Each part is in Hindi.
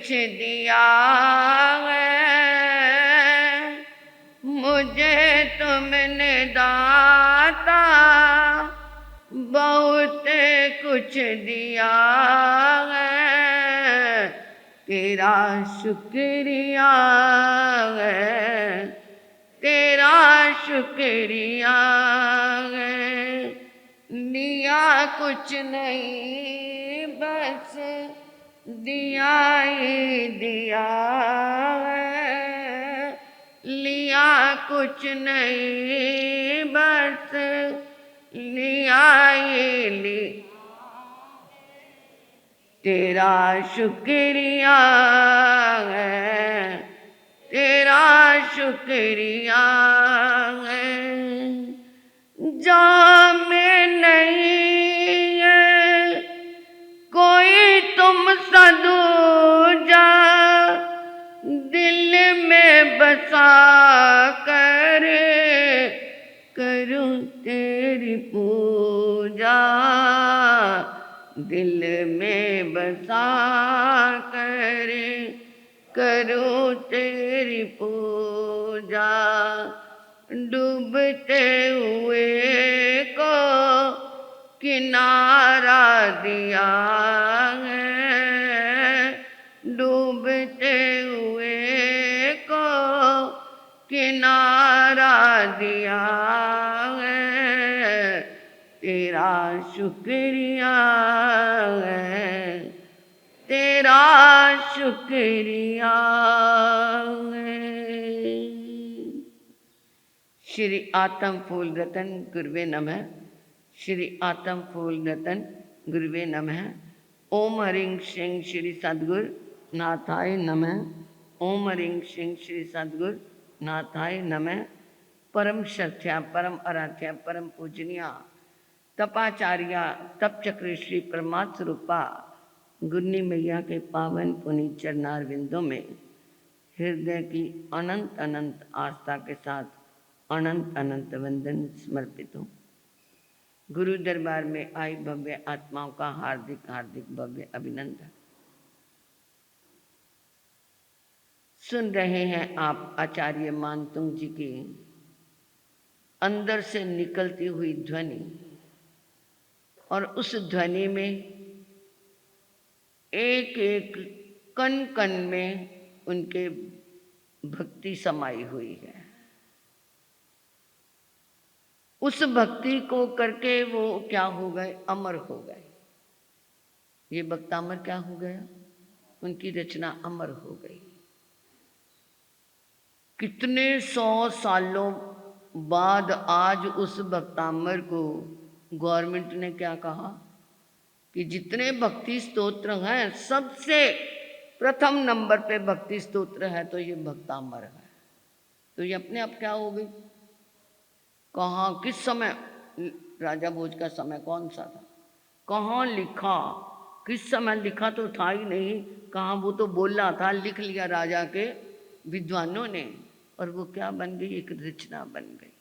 कुछ दिया है, मुझे तुमने दाता बहुत कुछ दिया है, तेरा शुक्रिया है, तेरा शुक्रिया है। लिया कुछ नहीं बस दिया ही दिया है, लिया कुछ नहीं बस लिया ही लिया, तेरा शुक्रिया है, तेरा शुक्रिया है। जाम नहीं है कोई तुम सा दूजा, दिल में बसा कर करूं तेरी पूजा, दिल में बसा कर करूं तेरी पूजा। डूबते हुए को किनारा दिया है, डूबते हुए को किनारा दिया है, तेरा शुक्रिया है, तेरा शुक्रिया है। श्री आत्म फूल रतन गुरुवे नमः, श्री आत्म फूल रतन गुरुवे नमः। ओम हरिं सिंह श्री सद्गुरु नाथाय नमः, ओम हरिं सिंह श्री सद्गुरु नाथाय नमः। परम सत्या परम आराध्या परम पूजनिया तपाचार्या तप चक्र श्री परमात्म स्वरूपा गुरनी मैया के पावन पुनीत चरणारविंदों में हृदय की अनंत अनंत आस्था के साथ अनंत अनंत वंदन समर्पित हूँ। गुरु दरबार में आई भव्य आत्माओं का हार्दिक हार्दिक भव्य अभिनंदन। सुन रहे हैं आप आचार्य मानतुंग जी की अंदर से निकलती हुई ध्वनि, और उस ध्वनि में एक एक कण कण में उनके भक्ति समाई हुई है। उस भक्ति को करके वो क्या हो गए, अमर हो गए। ये भक्तामर क्या हो गया, उनकी रचना अमर हो गई। कितने 100 सालों बाद आज उस भक्तामर को गवर्नमेंट ने क्या कहा कि जितने भक्ति स्तोत्र हैं सबसे प्रथम नंबर पे भक्ति स्तोत्र है तो ये भक्तामर है। तो ये अपने आप क्या हो गई, कहाँ किस समय, राजा भोज का समय कौन सा था, कहाँ लिखा, किस समय लिखा तो था ही नहीं, कहाँ वो तो बोल रहा था, लिख लिया राजा के विद्वानों ने, और वो क्या बन गई, एक रचना बन गई।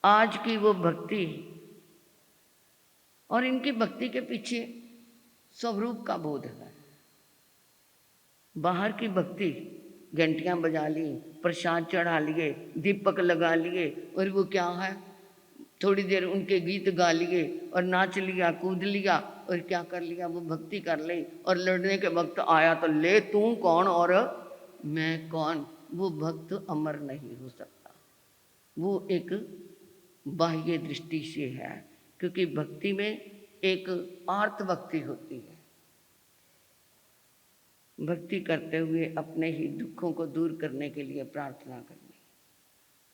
आज की वो भक्ति, और इनकी भक्ति के पीछे स्वरूप का बोध है। बाहर की भक्ति घंटियां बजा ली, प्रसाद चढ़ा लिए, दीपक लगा लिए, और वो क्या है, थोड़ी देर उनके गीत गा लिए और नाच लिया, कूद लिया, और क्या कर लिया, वो भक्ति कर ली, और लड़ने के वक्त आया तो ले तू कौन और मैं कौन। वो भक्त अमर नहीं हो सकता, वो एक बाह्य दृष्टि से है, क्योंकि भक्ति में एक आर्त भक्ति होती है। भक्ति करते हुए अपने ही दुखों को दूर करने के लिए प्रार्थना करनी,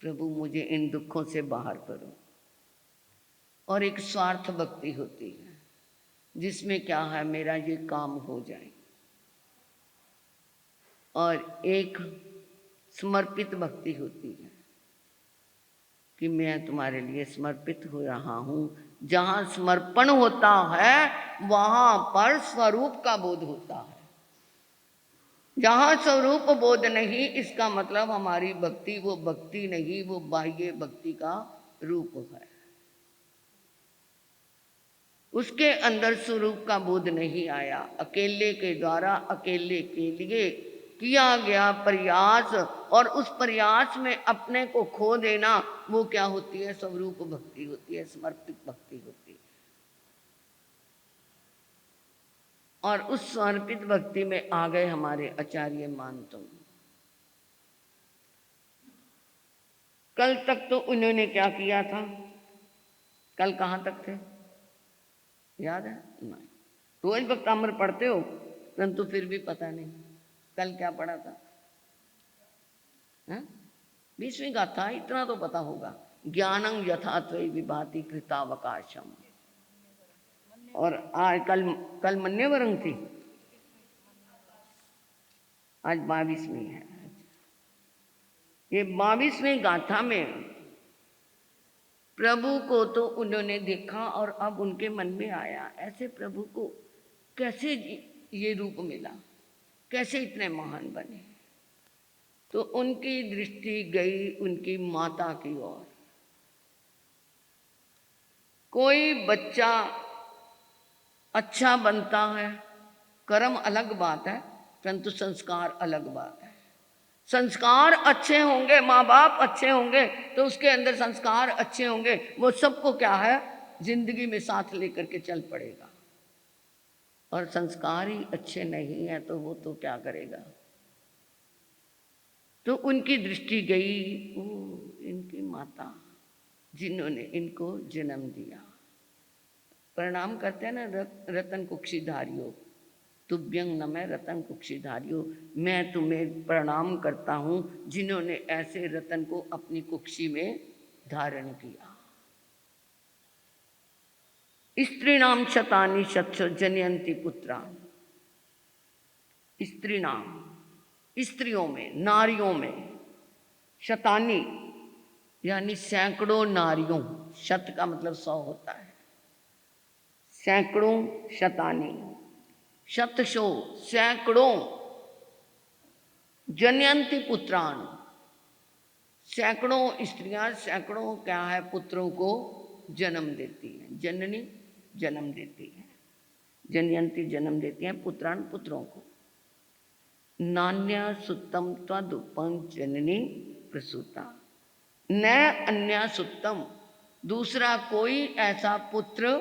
प्रभु मुझे इन दुखों से बाहर करो। और एक स्वार्थ भक्ति होती है जिसमें क्या है, मेरा ये काम हो जाए। और एक समर्पित भक्ति होती है कि मैं तुम्हारे लिए समर्पित हो रहा हूँ। जहाँ समर्पण होता है वहाँ पर स्वरूप का बोध होता है। जहाँ स्वरूप बोध नहीं, इसका मतलब हमारी भक्ति वो भक्ति नहीं, वो बाह्य भक्ति का रूप है। उसके अंदर स्वरूप का बोध नहीं आया। अकेले के द्वारा अकेले के लिए किया गया प्रयास, और उस प्रयास में अपने को खो देना, वो क्या होती है? स्वरूप भक्ति होती है, समर्पित भक्ति होती है। और उस समर्पित भक्ति में आ गए हमारे आचार्य मानतुंग। कल तक तो उन्होंने क्या किया था? कल कहाँ तक थे, याद है? नहीं। रोज भक्तामृत पढ़ते हो, परंतु फिर भी पता नहीं कल क्या पढ़ा था। 20वीं गाथा, इतना तो पता होगा। ज्ञानं यथा त्रयी विभाति कृतावकाशम। और आज कल मन्यवरंग थी, आज 22वीं है। ये 22वीं गाथा में प्रभु को तो उन्होंने देखा और अब उनके मन में आया, ऐसे प्रभु को कैसे ये रूप मिला, कैसे इतने महान बने। तो उनकी दृष्टि गई उनकी माता की ओर। कोई बच्चा अच्छा बनता है, कर्म अलग बात है, परंतु संस्कार अलग बात है। संस्कार अच्छे होंगे, माँ बाप अच्छे होंगे तो उसके अंदर संस्कार अच्छे होंगे, वो सबको क्या है, जिंदगी में साथ लेकर के चल पड़ेगा। और संस्कार ही अच्छे नहीं है तो वो तो क्या करेगा। तो उनकी दृष्टि गई ओ इनकी माता जिन्होंने इनको जन्म दिया। प्रणाम करते हैं ना रतन कुक्षीधारियों, तुभ्यं नमः रतन कुक्षीधारियों, मैं तुम्हें प्रणाम करता हूँ जिन्होंने ऐसे रतन को अपनी कुक्षी में धारण किया। स्त्री नाम शतानी शतशो जनयंती पुत्रा। स्त्री नाम, स्त्रियों में, नारियों में, शतानी यानी सैकड़ों नारियों, शत का मतलब 100 होता है, सैकड़ों, शतानी, शतशो सैकड़ों, जनयंती पुत्रान, सैकड़ों स्त्रियां सैकड़ों क्या है पुत्रों को जन्म देती हैं। जननी जन्म देती है, जनयंती जन्म देती हैं पुत्रान पुत्रों को। नान्या सुत्तम त्वदुपम जननी प्रसूता, न अन्या सुत्तम, दूसरा कोई ऐसा पुत्र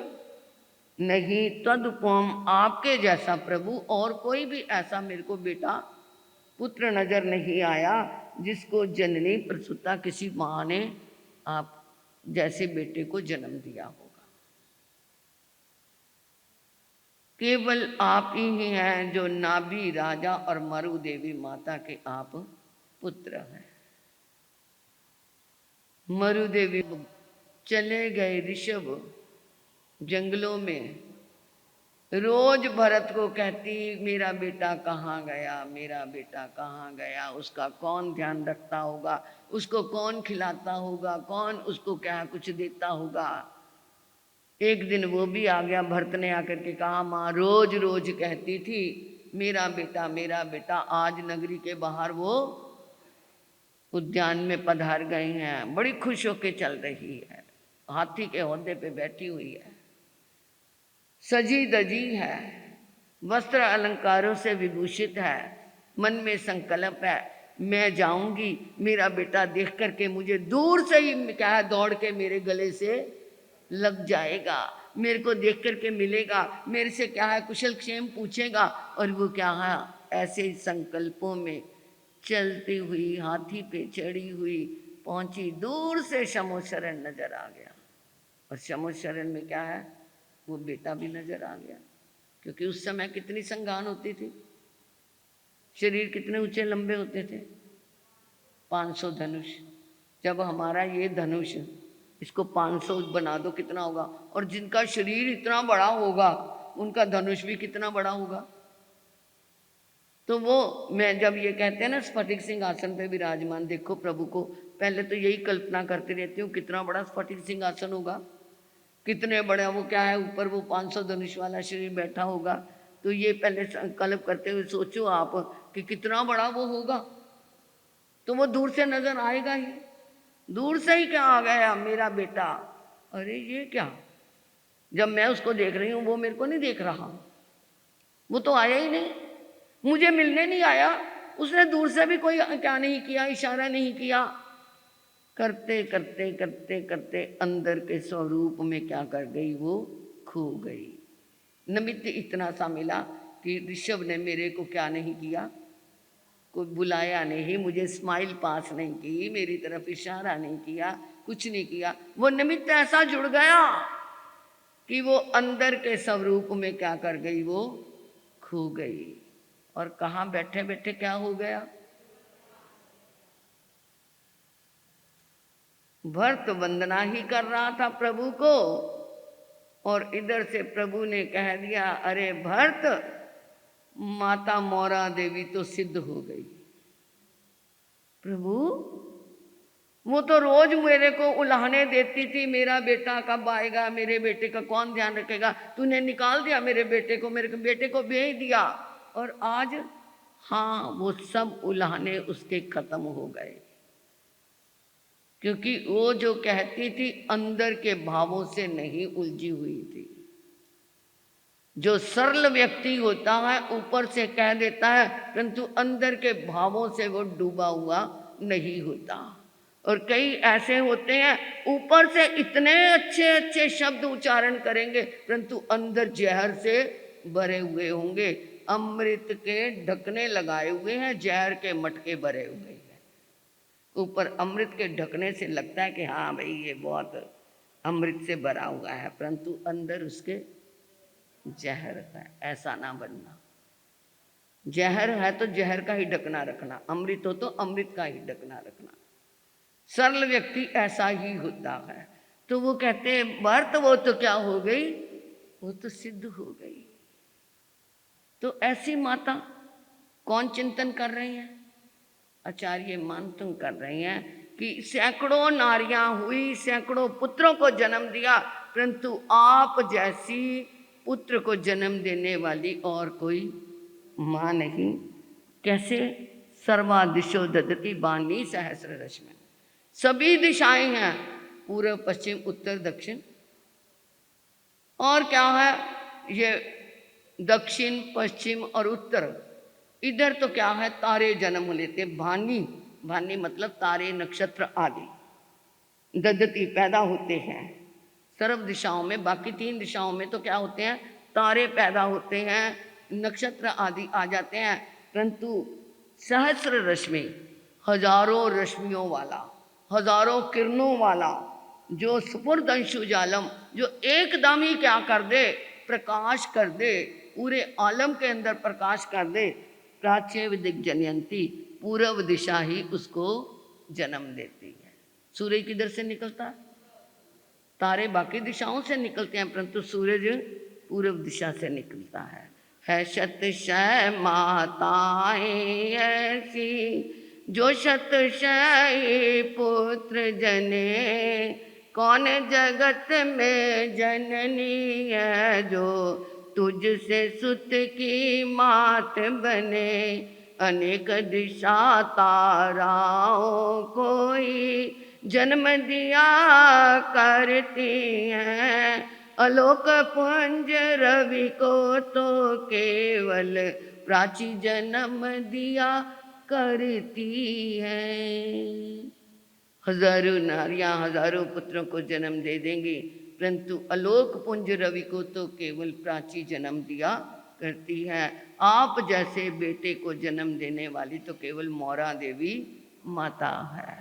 नहीं, तदुपम आपके जैसा प्रभु, और कोई भी ऐसा मेरे को बेटा पुत्र नजर नहीं आया जिसको जननी प्रसूता, किसी माँ ने आप जैसे बेटे को जन्म दिया होगा। केवल आप ही हैं जो नाभि राजा और मरु देवी माता के आप पुत्र हैं। मरु देवी चले गए ऋषभ जंगलों में, रोज भरत को कहती मेरा बेटा कहाँ गया, मेरा बेटा कहाँ गया, उसका कौन ध्यान रखता होगा, उसको कौन खिलाता होगा, कौन उसको क्या कुछ देता होगा। एक दिन वो भी आ गया, भरत ने आकर के कहा माँ रोज रोज कहती थी मेरा बेटा मेरा बेटा, आज नगरी के बाहर वो उद्यान में पधार गए हैं, बड़ी खुश होके चल रही है, हाथी के ओहदे पे बैठी हुई है, सजी दजी है, वस्त्र अलंकारों से विभूषित है, मन में संकल्प है मैं जाऊंगी, मेरा बेटा देख करके मुझे दूर से ही क्या है दौड़ के मेरे गले से लग जाएगा, मेरे को देख करके मिलेगा, मेरे से क्या है कुशल क्षेम पूछेगा। और वो क्या है ऐसे ही संकल्पों में चलती हुई हाथी पे चढ़ी हुई पहुंची, दूर से शमो शरण नजर आ गया। और शमो शरण में क्या है वो बेटा भी नजर आ गया, क्योंकि उस समय कितनी संगान होती थी, शरीर कितने ऊंचे लंबे होते थे, 500 धनुष। जब हमारा ये धनुष इसको 500 बना दो कितना होगा, और जिनका शरीर इतना बड़ा होगा उनका धनुष भी कितना बड़ा होगा। तो वो मैं जब ये कहते हैं ना स्फटिक सिंहासन पे विराजमान, देखो प्रभु को पहले तो यही कल्पना करती रहती हूँ कितना बड़ा स्फटिक सिंहासन होगा, कितने बड़ा वो क्या है ऊपर वो 500 धनुष वाला शरीर बैठा होगा। तो ये पहले संकल्प करते हुए सोचो आप कि कितना बड़ा वो होगा। तो वो दूर से नजर आएगा ही, दूर से ही क्या आ गया मेरा बेटा, अरे ये क्या, जब मैं उसको देख रही हूँ वो मेरे को नहीं देख रहा, वो तो आया ही नहीं, मुझे मिलने नहीं आया, उसने दूर से भी कोई क्या नहीं किया, इशारा नहीं किया। करते करते करते करते अंदर के स्वरूप में क्या कर गई, वो खो गई। निमित्त इतना सा मिला कि ऋषभ ने मेरे को क्या नहीं किया, कोई बुलाया नहीं, मुझे स्माइल पास नहीं की, मेरी तरफ इशारा नहीं किया, कुछ नहीं किया। वो निमित्त ऐसा जुड़ गया कि वो अंदर के स्वरूप में क्या कर गई, वो खो गई। और कहाँ बैठे बैठे क्या हो गया, भरत वंदना ही कर रहा था प्रभु को, और इधर से प्रभु ने कह दिया, अरे भरत, माता मौरा देवी तो सिद्ध हो गई। प्रभु, वो तो रोज मेरे को उलाहने देती थी, मेरा बेटा कब आएगा, मेरे बेटे का कौन ध्यान रखेगा, तूने निकाल दिया मेरे बेटे को, मेरे बेटे को भेज दिया। और आज हाँ, वो सब उलाहने उसके खत्म हो गए, क्योंकि वो जो कहती थी अंदर के भावों से नहीं उलझी हुई थी। जो सरल व्यक्ति होता है ऊपर से कह देता है, परंतु अंदर के भावों से वो डूबा हुआ नहीं होता। और कई ऐसे होते हैं ऊपर से इतने अच्छे अच्छे शब्द उच्चारण करेंगे, परंतु अंदर जहर से भरे हुए होंगे, अमृत के ढकने लगाए हुए हैं, जहर के मटके भरे हुए हैं। ऊपर अमृत के ढकने से लगता है कि हाँ भाई ये बहुत अमृत से भरा हुआ है, परंतु अंदर उसके जहर है। ऐसा ना बनना। जहर है तो जहर का ही ढकना रखना, अमृत हो तो अमृत का ही ढकना रखना। सरल व्यक्ति ऐसा ही होता है। तो वो कहते हैं भरत, वो तो क्या हो गई, वो तो सिद्ध हो गई। तो ऐसी माता कौन चिंतन कर रही हैं, आचार्य मानतुंग कर रही हैं कि सैकड़ों नारियां हुई, सैकड़ों पुत्रों को जन्म दिया, परंतु आप जैसी पुत्र को जन्म देने वाली और कोई माँ नहीं। कैसे, सर्वा दिशो ददति बानी सहस्र रश्मि, सभी दिशाएं हैं, पूर्व पश्चिम उत्तर दक्षिण। और क्या है, ये दक्षिण पश्चिम और उत्तर, इधर तो क्या है, तारे जन्म लेते, भानी, भानी मतलब तारे नक्षत्र आदि, ददति पैदा होते हैं सर्व दिशाओं में। बाकी 3 दिशाओं में तो क्या होते हैं, तारे पैदा होते हैं, नक्षत्र आदि आ जाते हैं, परंतु सहस्र रश्मि, हजारों रश्मियों वाला, हजारों किरणों वाला, जो स्फुर्द अंशु जालम, जो एकदम ही क्या कर दे, प्रकाश कर दे, पूरे आलम के अंदर प्रकाश कर दे। प्राच्य विदिक जनयंती, पूर्व दिशा ही उसको जन्म देती है। सूर्य किधर से निकलता है, तारे बाकी दिशाओं से निकलते हैं, परंतु सूरज पूर्व दिशा से निकलता है शतशय माताएं ऐसी, जो शतशय पुत्र जने, कौन जगत में जननी है, जो तुझसे सुत की मात बने। अनेक दिशा ताराओं कोई जन्म दिया करती हैं, आलोक पुंज रवि को तो केवल प्राची जन्म दिया करती है। हजारों नारियां हजारों पुत्रों को जन्म दे देंगी, परंतु आलोक पुंज रवि को तो केवल प्राची जन्म दिया करती है। आप जैसे बेटे को जन्म देने वाली तो केवल मौरा देवी माता है।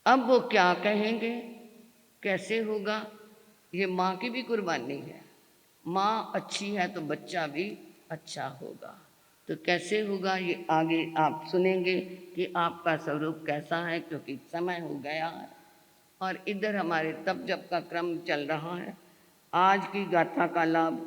अब वो क्या कहेंगे, कैसे होगा, ये माँ की भी कुर्बानी है। माँ अच्छी है तो बच्चा भी अच्छा होगा। तो कैसे होगा ये आगे आप सुनेंगे कि आपका स्वरूप कैसा है, क्योंकि समय हो गया है और इधर हमारे तप जप का क्रम चल रहा है। आज की गाथा का लाभ